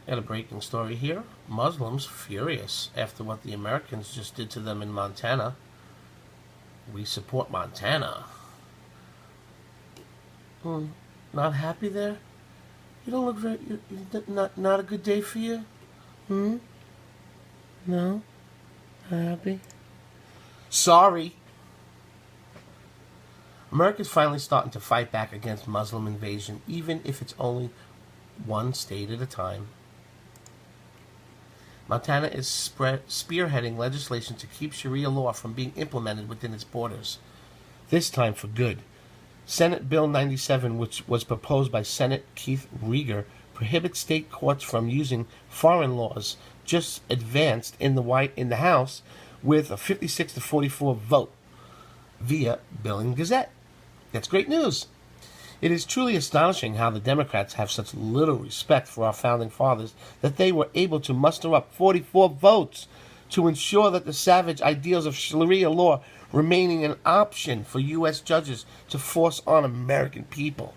Got a breaking story here. Muslims furious after what the Americans just did to them in Montana. We support Montana. Not happy there? You don't look very... Not a good day for you? No? Not happy? Sorry. America's finally starting to fight back against Muslim invasion, even if it's only one state at a time. Montana is spearheading legislation to keep Sharia law from being implemented within its borders, this time for good. Senate Bill 97, which was proposed by Senator Keith Rieger, prohibits state courts from using foreign laws, just advanced in the House with a 56-44 vote via Bill and Gazette. That's great news. It is truly astonishing how the Democrats have such little respect for our founding fathers that they were able to muster up 44 votes to ensure that the savage ideals of Sharia law remaining an option for U.S. judges to force on American people.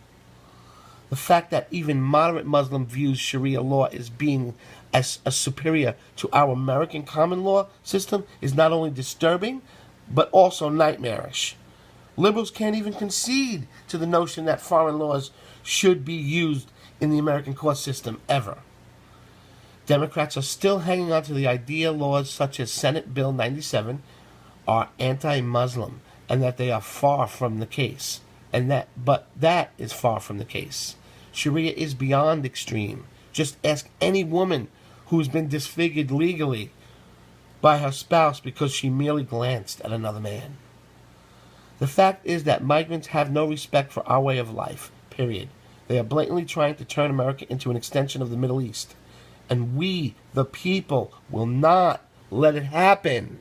The fact that even moderate Muslim views Sharia law as being as superior to our American common law system is not only disturbing, but also nightmarish. Liberals can't even concede to the notion that foreign laws should be used in the American court system ever. Democrats are still hanging on to the idea laws such as Senate Bill 97 are anti-Muslim and that they are far from the case. But that is far from the case. Sharia is beyond extreme. Just ask any woman who's been disfigured legally by her spouse because she merely glanced at another man. The fact is that migrants have no respect for our way of life, period. They are blatantly trying to turn America into an extension of the Middle East. And we, the people, will not let it happen.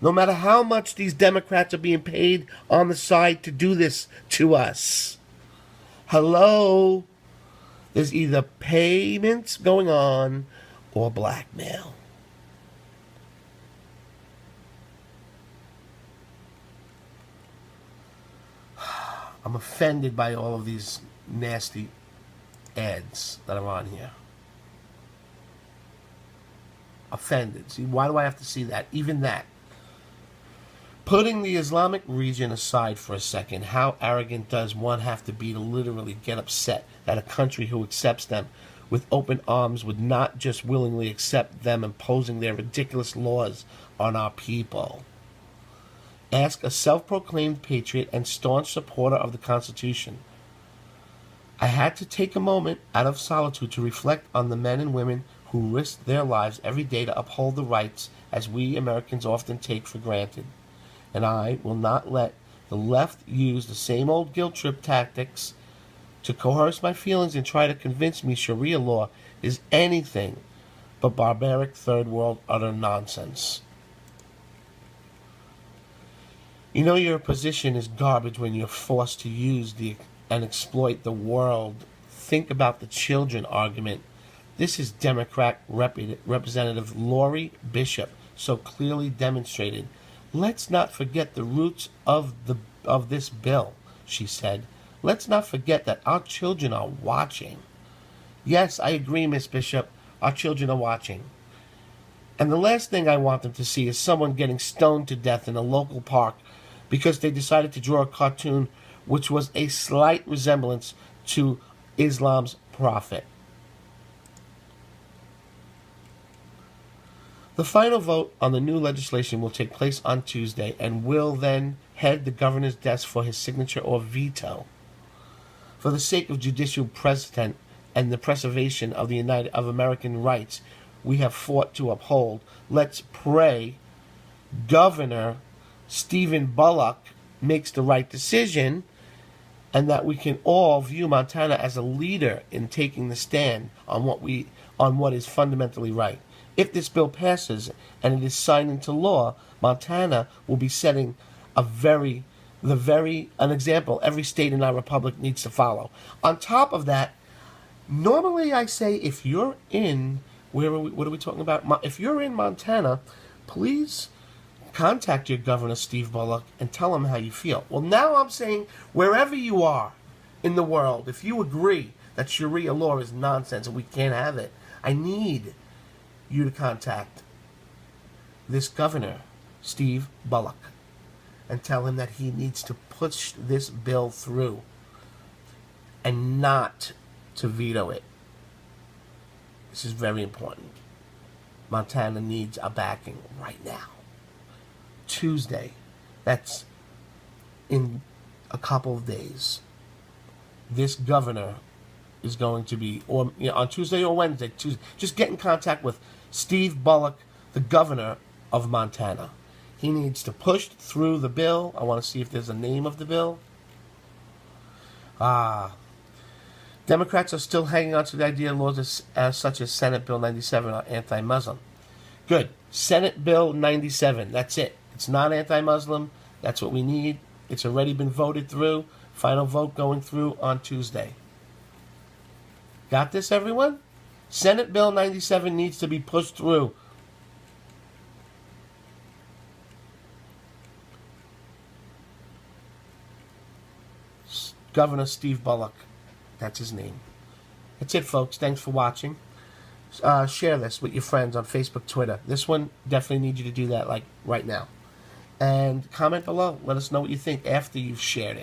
No matter how much these Democrats are being paid on the side to do this to us. Hello? There's either payments going on or blackmail. I'm offended by all of these nasty ads that are on here. Offended. See, why do I have to see that? Even that. Putting the Islamic region aside for a second, how arrogant does one have to be to literally get upset that a country who accepts them with open arms would not just willingly accept them imposing their ridiculous laws on our people? Ask a self-proclaimed patriot and staunch supporter of the Constitution. I had to take a moment out of solitude to reflect on the men and women who risk their lives every day to uphold the rights as we Americans often take for granted. And I will not let the left use the same old guilt trip tactics to coerce my feelings and try to convince me Sharia law is anything but barbaric third world utter nonsense. You know your position is garbage when you're forced to use and exploit the world. Think about the children argument. This is Democrat Representative Lori Bishop so clearly demonstrated. Let's not forget the roots of this bill, she said. Let's not forget that our children are watching. Yes, I agree, Miss Bishop. Our children are watching. And the last thing I want them to see is someone getting stoned to death in a local park because they decided to draw a cartoon which was a slight resemblance to Islam's prophet. The final vote on the new legislation will take place on Tuesday and will then head the governor's desk for his signature or veto. For the sake of judicial precedent and the preservation of of American rights we have fought to uphold, let's pray Governor Stephen Bullock makes the right decision and that we can all view Montana as a leader in taking the stand on what is fundamentally right. If this bill passes and it is signed into law, Montana will be setting an example every state in our republic needs to follow. On top of that, normally I say if you're in, what are we talking about? If you're in Montana, please contact your governor, Steve Bullock, and tell him how you feel. Well, now I'm saying wherever you are in the world, if you agree that Sharia law is nonsense and we can't have it. I need you to contact this governor, Steve Bullock, and tell him that he needs to push this bill through and not to veto it. This is very important. Montana needs a backing right now. Tuesday, that's in a couple of days. This governor is going to be, or on Tuesday or Wednesday, just get in contact with Steve Bullock, the governor of Montana. He needs to push through the bill. I want to see if there's a name of the bill. Democrats are still hanging on to the idea of laws such as Senate Bill 97 are anti-Muslim. Good. Senate Bill 97. That's it. It's not anti-Muslim. That's what we need. It's already been voted through. Final vote going through on Tuesday. Got this, everyone? Senate Bill 97 needs to be pushed through. Governor Steve Bullock. That's his name. That's it, folks. Thanks for watching. Share this with your friends on Facebook, Twitter. This one, definitely need you to do that, like, right now. And comment below. Let us know what you think after you've shared it.